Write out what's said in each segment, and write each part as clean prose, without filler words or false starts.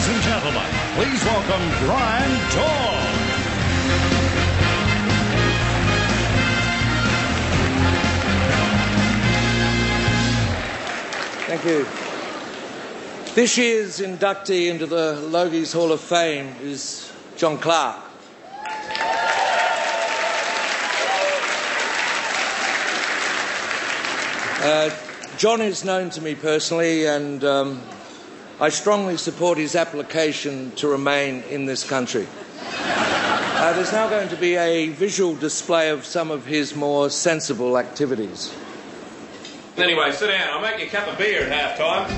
Ladies and gentlemen, please welcome Bryan Dawe. Thank you. This year's inductee into the Logie's Hall of Fame is John Clarke. John is known to me personally, and I strongly support his application to remain in this country. There's now going to be a visual display of some of his more sensible activities. Anyway, sit down. I'll make you a cup of beer at half-time.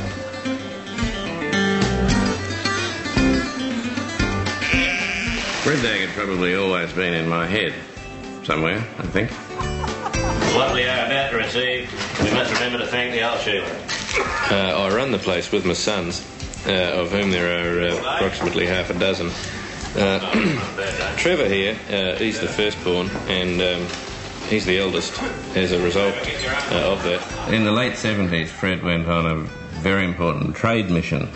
Fred Dagg had probably always been in my head somewhere, I think. What we are about to receive, we must remember to thank the old Sheila. I run the place with my sons, of whom there are approximately half a dozen. Trevor here, he's the firstborn, and he's the eldest as a result of that. In the late 70s, Fred went on a very important trade mission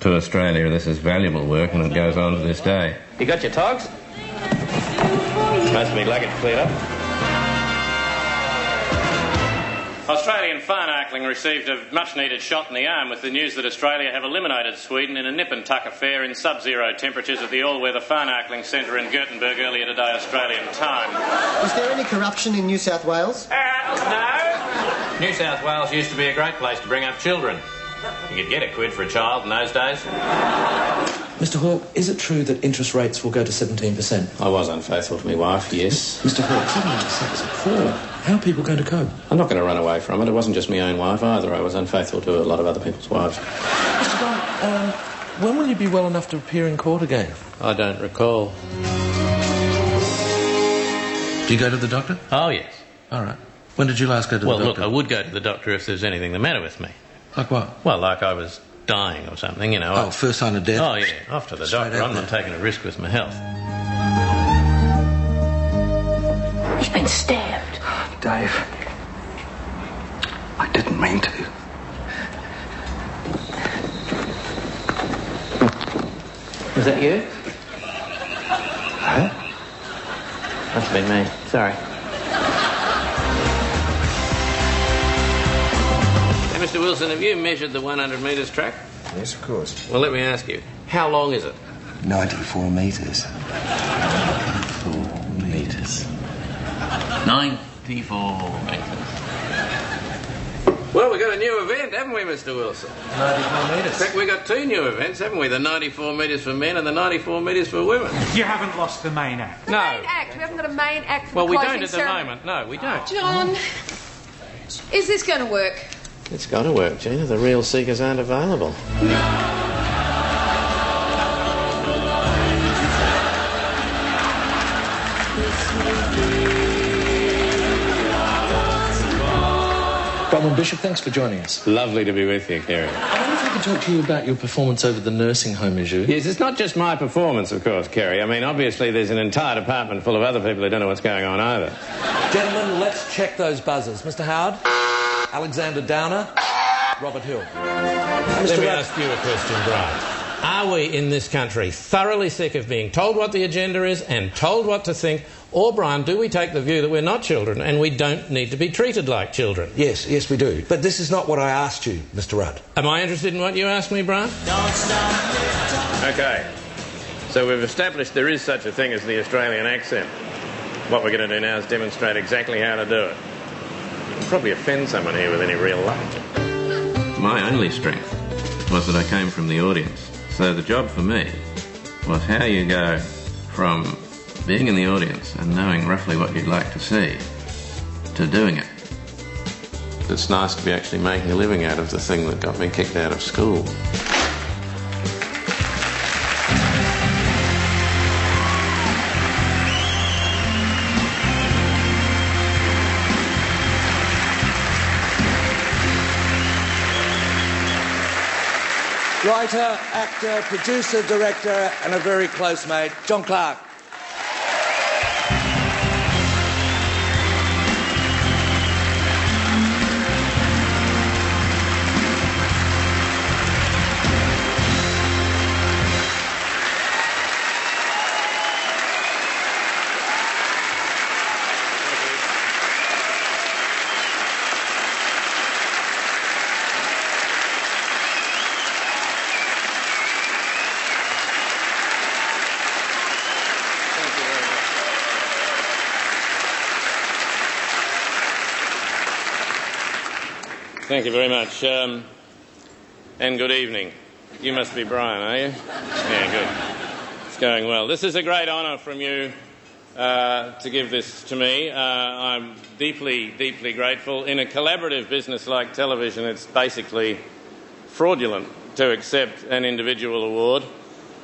to Australia. This is valuable work, and it goes on to this day. You got your togs? Most of me luggage cleared up. Australian Farnarkling received a much-needed shot in the arm with the news that Australia have eliminated Sweden in a nip-and-tuck affair in sub-zero temperatures at the all-weather Farnarkling Centre in Gothenburg earlier today, Australian time. Is there any corruption in New South Wales? No. New South Wales used to be a great place to bring up children. You could get a quid for a child in those days. Mr Hawke, is it true that interest rates will go to 17%? I was unfaithful to my wife, yes. Mr Hawke, 17% is a fall. How are people going to cope? I'm not going to run away from it. It wasn't just my own wife either. I was unfaithful to a lot of other people's wives. Mr Bryan, when will you be well enough to appear in court again? I don't recall. Do you go to the doctor? Oh, yes. All right. When did you last go to the doctor? Well, look, I would go to the doctor if there's anything the matter with me. Like what? Well, like I was dying or something, you know. Oh, first sign of death? Oh, yeah, off to the doctor. I'm not taking a risk with my health. He's been stabbed. Dave, I didn't mean to. Was that you? Huh? Must have been me. Sorry. Hey, Mr. Wilson, have you measured the 100 metres track? Yes, of course. Well, let me ask you, how long is it? 94 metres. 94 metres. 94 metres. Well, we've got a new event, haven't we, Mr. Wilson? 94 metres. In fact, we've got two new events, haven't we? The 94 metres for men and the 94 metres for women. You haven't lost the main act. The main act. We haven't got a main act for well, the we closing don't at ceremony. the moment. No, we don't. John, is this going to work? It's got to work, Gina. The real seekers aren't available. Bronwyn Bishop, thanks for joining us. Lovely to be with you, Kerry. I wonder if I could talk to you about your performance over the nursing home issue. Yes, it's not just my performance, of course, Kerry. I mean, obviously there's an entire department full of other people who don't know what's going on either. Gentlemen, let's check those buzzers. Mr Howard, Alexander Downer, Robert Hill. Let me ask you a question, Brian. Are we in this country thoroughly sick of being told what the agenda is and told what to think? Or, Brian, do we take the view that we're not children and we don't need to be treated like children? Yes, we do. But this is not what I asked you, Mr Rudd. Am I interested in what you asked me, Brian? OK. So we've established there is such a thing as the Australian accent. What we're going to do now is demonstrate exactly how to do it. We'll probably offend someone here with any real luck. My only strength was that I came from the audience. So the job for me was how you go from being in the audience and knowing roughly what you'd like to see to doing it. It's nice to be actually making a living out of the thing that got me kicked out of school. Writer, actor, producer, director, and a very close mate, John Clarke. Thank you very much. And good evening. You must be Bryan, are you? Yeah, good. It's going well. This is a great honour from you to give this to me. I'm deeply, deeply grateful. In a collaborative business like television, it's basically fraudulent to accept an individual award.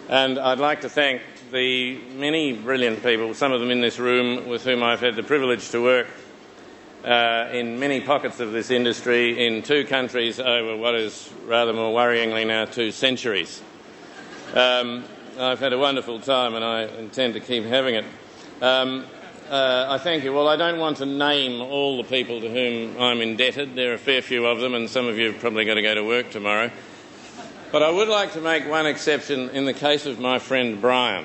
And I'd like to thank the many brilliant people, some of them in this room, with whom I've had the privilege to work in many pockets of this industry in 2 countries over what is rather more worryingly now 2 centuries. I've had a wonderful time and I intend to keep having it. I thank you. Well, I don't want to name all the people to whom I'm indebted. There are a fair few of them, and some of you have probably got to go to work tomorrow. But I would like to make one exception in the case of my friend Bryan.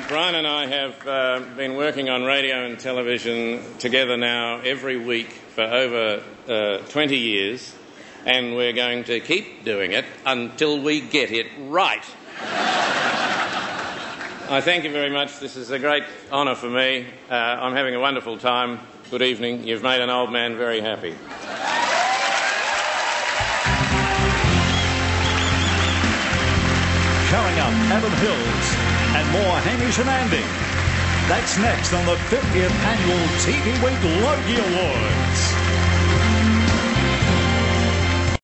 Bryan and I have been working on radio and television together now every week for over 20 years, and we're going to keep doing it until we get it right. I thank you very much. This is a great honour for me. I'm having a wonderful time. Good evening. You've made an old man very happy. Coming up, Adam Hills and more Hamish and Andy. That's next on the 50th Annual TV Week Logie Awards.